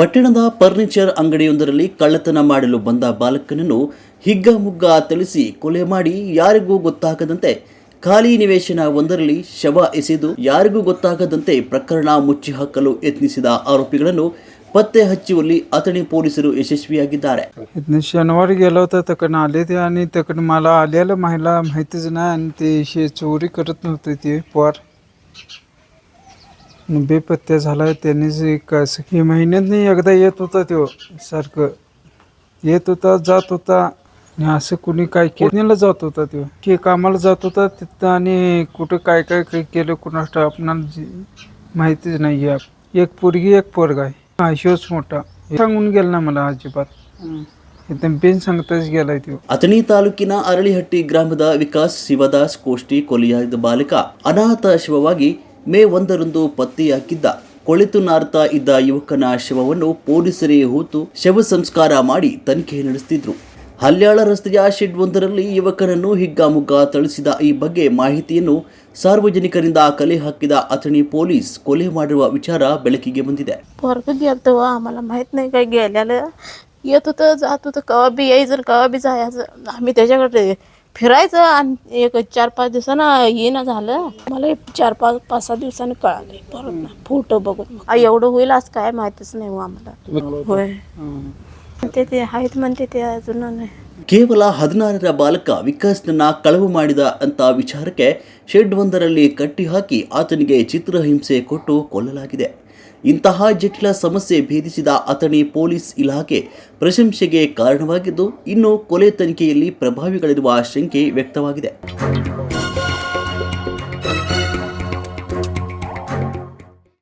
ಪಟ್ಟಣದ ಫರ್ನಿಚರ್ ಅಂಗಡಿಯೊಂದರಲ್ಲಿ ಕಳ್ಳತನ ಮಾಡಲು ಬಂದ ಬಾಲಕನನ್ನು ಹಿಗ್ಗಾಮುಗ್ಗಾ ಥಳಿಸಿ ಕೊಲೆ ಮಾಡಿ ಯಾರಿಗೂ ಗೊತ್ತಾಗದಂತೆ ಖಾಲಿ ನಿವೇಶನ ಒಂದರಲ್ಲಿ ಶವ ಎಸೆದು ಯಾರಿಗೂ ಗೊತ್ತಾಗದಂತೆ ಪ್ರಕರಣ ಮುಚ್ಚಿ ಹಾಕಲು ಯತ್ನಿಸಿದ आरोपीಗಳನ್ನು पत्ते हच्चुवली अतनी पोलिसರು यशस्वीयागिದ್ದಾರೆ. शनिवारी गेलो होतो तकडनं आले ते आणि तकडनं मला आलेलं महिला माहितीच नाही आणि ते चोरी करत नव्हते ते पोर बेपत्ता झाला. त्यांनीच कसं की महिन्यातनी एकदा येत होता तो सारखं येत होता जात होता आणि असं कुणी काय केलं जात होता तो की कामाला जात होता तिथं आणि कुठं काय काय केलं कुणास आपणाला माहितीच नाही. एक पोरगी एक पोरगा आहे शिवच मोठा सांगून गेला ना मला अजिबात एकदम बेन सांगताच गेलाय तो. ಅಥಣಿ ತಾಲೂಕಿನ ಅರಳಿಹಟ್ಟಿ ಗ್ರಾಮದ ವಿಕಾಸ್ ಶಿವದಾಸ್ ಕೋಷ್ಟಿ ಕೊಲೆಯಾದ ಬಾಲಕ ಅನಾಥ ಶವವಾಗಿ ಮೇ 1ರಂದು ಪತ್ತೆಯಾಗಿದ್ದ. ಕೊಳೆತು ನಾರ್ತಾ ಇದ್ದ ಯುವಕನ ಶವವನ್ನು ಪೊಲೀಸರೇ ಹೂತು ಶವ ಸಂಸ್ಕಾರ ಮಾಡಿ ತನಿಖೆ ನಡೆಸುತ್ತಿದ್ರು. ಹಲ್ಯಾಳ ರಸ್ತೆಯ ಶೆಡ್ ಒಂದರಲ್ಲಿ ಯುವಕನನ್ನು ಹಿಗ್ಗಾಮುಗ್ಗಾ ಥಳಿಸಿದ ಈ ಬಗ್ಗೆ ಮಾಹಿತಿಯನ್ನು सार्वजनिकरिंद कले हाकिद ಅಥಣಿ पोलीस कोले ಮಾಡಿರುವ विचार ಬೆಳಕಿಗೆ ಬಂದಿದೆ. पोरग गेलतो आम्हाला माहित नाही काय गेल्याला येत होतं जात होतं कवा बी यायचं कवा बी जायचं. आम्ही त्याच्याकडे फिरायचं आणि एक 4-5 दिवसानं येणं झालं. मला 4-5-6 दिवसांनी कळालं परत फोटो बघून एवढं होईल आज काय माहितच नाही आम्हाला. होय ते आहेत म्हणते ते अजून नाही. ಕೇವಲ 16ರ ಬಾಲಕ ವಿಕಾಸ್ನನ್ನ ಕಳವು ಮಾಡಿದ ಅಂತ ವಿಚಾರಕ್ಕೆ ಶೆಡ್ ಒಂದರಲ್ಲಿ ಕಟ್ಟಿ ಹಾಕಿ ಆತನಿಗೆ ಚಿತ್ರಹಿಂಸೆ ಕೊಟ್ಟು ಕೊಲ್ಲಲಾಗಿದೆ. ಇಂತಹ ಜಟಿಲ ಸಮಸ್ಯೆ ಭೇದಿಸಿದ ಅಥಣಿ ಪೊಲೀಸ್ ಇಲಾಖೆ ಪ್ರಶಂಸೆಗೆ ಕಾರಣವಾಗಿದ್ದು, ಇನ್ನು ಕೊಲೆ ತನಿಖೆಯಲ್ಲಿ ಪ್ರಭಾವಿಗಳಿರುವ ಶಂಕೆ ವ್ಯಕ್ತವಾಗಿದೆ.